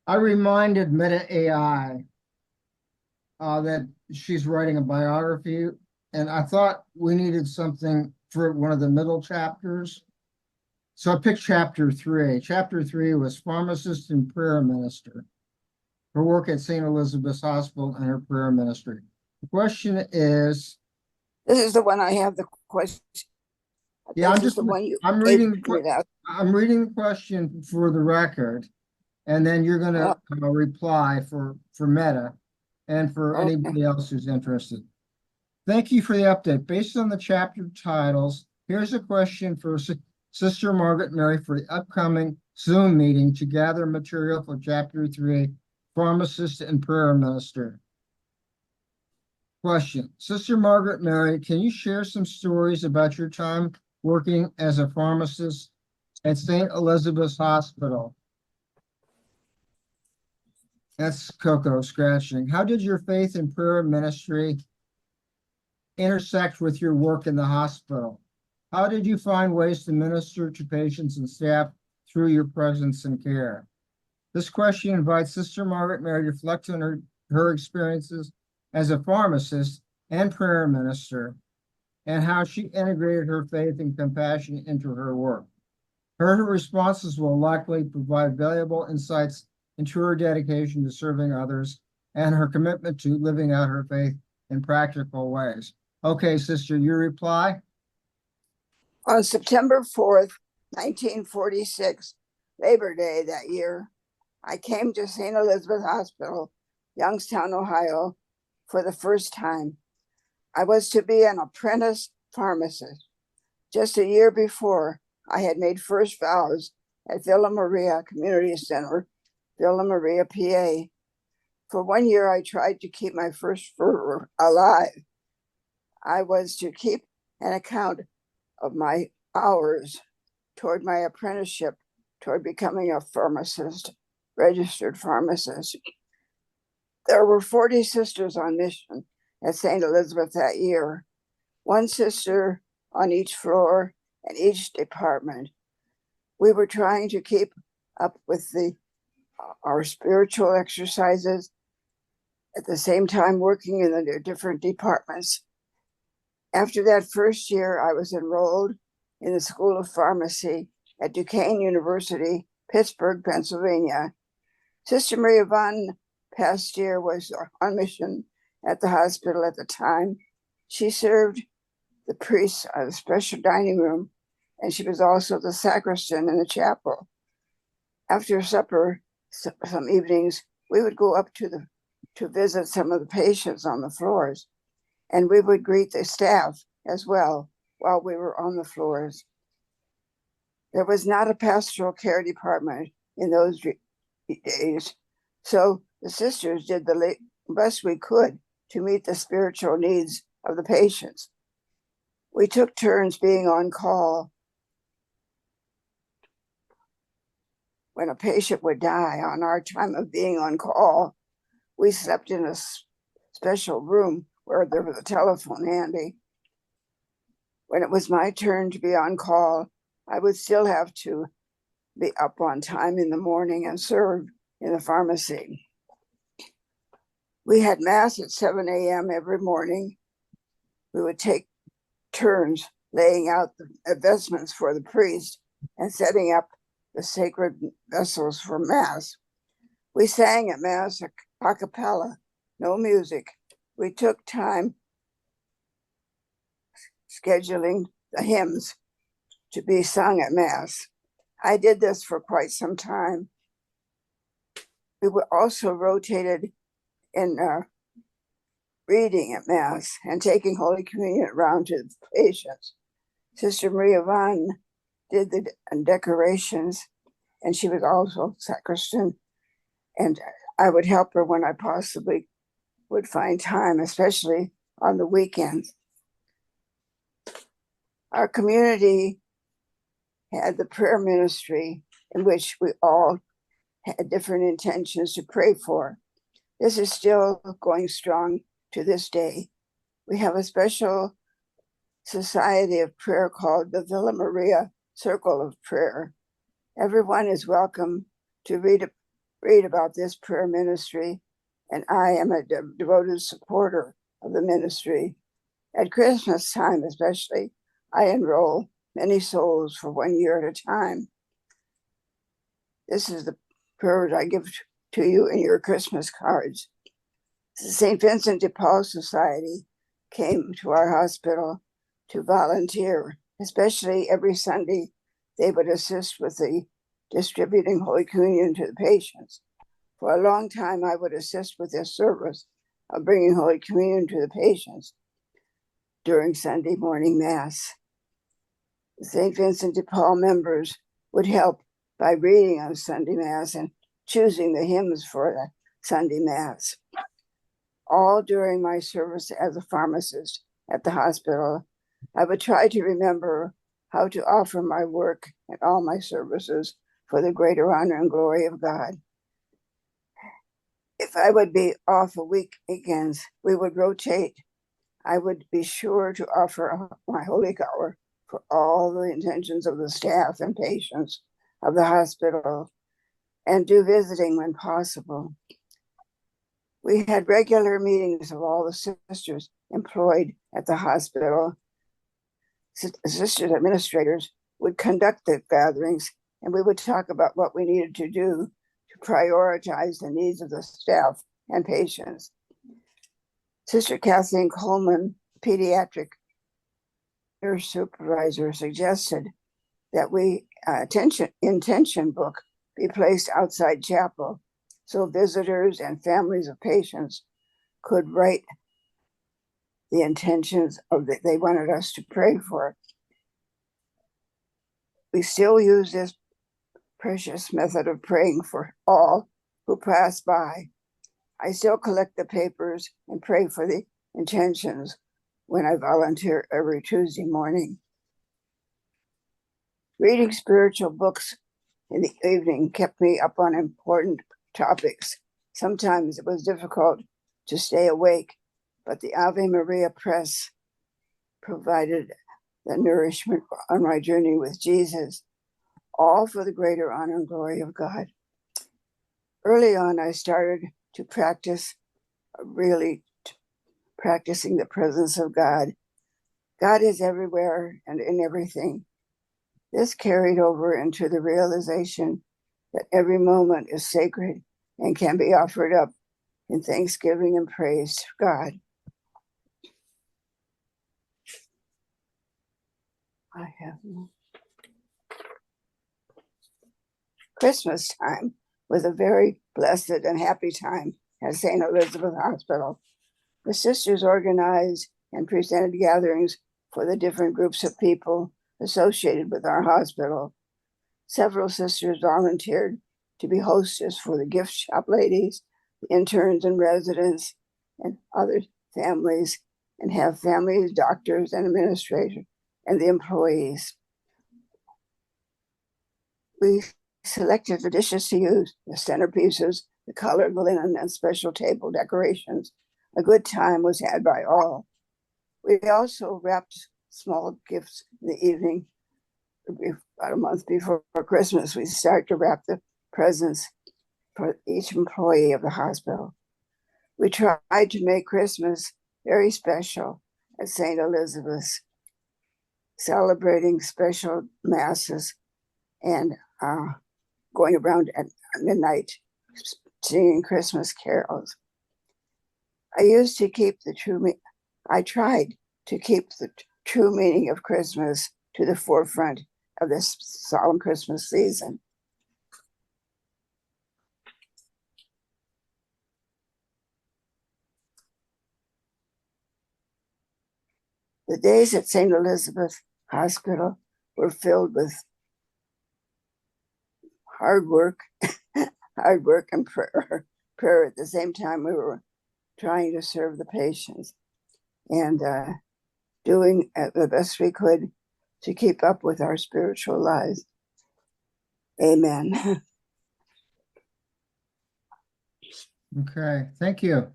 I reminded Meta AI that she's writing a biography, and I thought we needed something for one of the middle chapters. So I picked chapter three. Chapter three was pharmacist and prayer minister. Her work at St. Elizabeth's Hospital and her prayer ministry. The question is, This is the one I have the question. yeah, This is the one you I'm gave reading, me that. I'm reading the question for the record, and then you're gonna reply for Meta and for Okay. anybody else who's interested. Thank you for the update. Based on the chapter titles, here's a question for Sister Margaret Mary for the upcoming Zoom meeting to gather material for chapter three, pharmacist and prayer minister. Question, Sister Margaret Mary, can you share some stories about your time working as a pharmacist at St. Elizabeth's Hospital? That's Coco scratching. How did your faith and prayer ministry intersect with your work in the hospital? How did you find ways to minister to patients and staff through your presence and care? This question invites Sister Margaret Mary to reflect on her experiences as a pharmacist and prayer minister and how she integrated her faith and compassion into her work. Her responses will likely provide valuable insights into her dedication to serving others and her commitment to living out her faith in practical ways. Okay, sister, your reply? On September 4th, 1946, Labor Day that year, I came to St. Elizabeth Hospital, Youngstown, Ohio, for the first time. I was to be an apprentice pharmacist. Just a year before, I had made first vows at Villa Maria Community Center, Villa Maria, PA. For 1 year, I tried to keep my first fervor alive. I was to keep an account of my hours toward my apprenticeship, toward becoming a pharmacist, registered pharmacist. There were 40 sisters on mission at St. Elizabeth that year, one sister on each floor and each department. We were trying to keep up with our spiritual exercises, at the same time working in the different departments. After that first year, I was enrolled in the School of Pharmacy at Duquesne University, Pittsburgh, Pennsylvania. Sister Maria Von Pasteur was on mission at the hospital at the time. She served the priests of the special dining room, and she was also the sacristan in the chapel. After supper, some evenings, we would go up to visit some of the patients on the floors, and we would greet the staff as well while we were on the floors. There was not a pastoral care department in those days, so the sisters did the best we could to meet the spiritual needs of the patients. We took turns being on call. When a patient would die on our time of being on call, we slept in a special room where there was a telephone handy. When it was my turn to be on call, I would still have to be up on time in the morning and serve in the pharmacy. We had mass at 7 a.m. every morning. We would take turns laying out the vestments for the priest and setting up the sacred vessels for mass. We sang at mass a cappella, no music. We took time scheduling the hymns to be sung at mass. I did this for quite some time. We were also rotated in reading at mass and taking Holy Communion around to the patients. Sister Maria Von did the decorations, and she was also sacristan, and I would help her when I possibly would find time, especially on the weekends. Our community had the prayer ministry in which we all had different intentions to pray for. This is still going strong to this day. We have a special society of prayer called the Villa Maria Circle of Prayer. Everyone is welcome to read read about this prayer ministry, and I am a devoted supporter of the ministry. At Christmas time, especially, I enroll many souls for 1 year at a time. This is the prayer I give to you in your Christmas cards. The St. Vincent de Paul Society came to our hospital to volunteer, especially every Sunday. They would assist with the distributing Holy Communion to the patients. For a long time, I would assist with this service of bringing Holy Communion to the patients during Sunday morning Mass. The St. Vincent de Paul members would help by reading on Sunday Mass and choosing the hymns for the Sunday Mass. All during my service as a pharmacist at the hospital, I would try to remember how to offer my work and all my services for the greater honor and glory of God. If I would be off a weekends, we would rotate. I would be sure to offer my holy hour for all the intentions of the staff and patients of the hospital, and do visiting when possible. We had regular meetings of all the sisters employed at the hospital. Sisters administrators would conduct the gatherings, and we would talk about what we needed to do to prioritize the needs of the staff and patients. Sister Kathleen Coleman, pediatric nurse supervisor, suggested that intention book be placed outside chapel so visitors and families of patients could write the intentions they wanted us to pray for. We still use this precious method of praying for all who pass by. I still collect the papers and pray for the intentions when I volunteer every Tuesday morning. Reading spiritual books in the evening kept me up on important topics. Sometimes it was difficult to stay awake, but the Ave Maria Press provided the nourishment on my journey with Jesus, all for the greater honor and glory of God. Early on, I started to practicing the presence of God. God is everywhere and in everything. This carried over into the realization that every moment is sacred and can be offered up in thanksgiving and praise to God. Christmas time was a very blessed and happy time at St. Elizabeth Hospital. The sisters organized and presented gatherings for the different groups of people associated with our hospital. Several sisters volunteered to be hostess for the gift shop ladies, the interns and residents, and other families, and have families, doctors, and administrators, and the employees. We selected the dishes to use, the centerpieces, the colored linen, and special table decorations. A good time was had by all. We also wrapped small gifts in the evening. About a month before Christmas, we start to wrap the presents for each employee of the hospital. We tried to make Christmas very special at St. Elizabeth's, celebrating special masses and going around at midnight singing Christmas carols. I tried to keep the true meaning of Christmas to the forefront of this solemn Christmas season. The days at St. Elizabeth Hospital were filled with hard work and prayer at the same time we were trying to serve the patients and doing the best we could to keep up with our spiritual lives. Amen. Okay, thank you.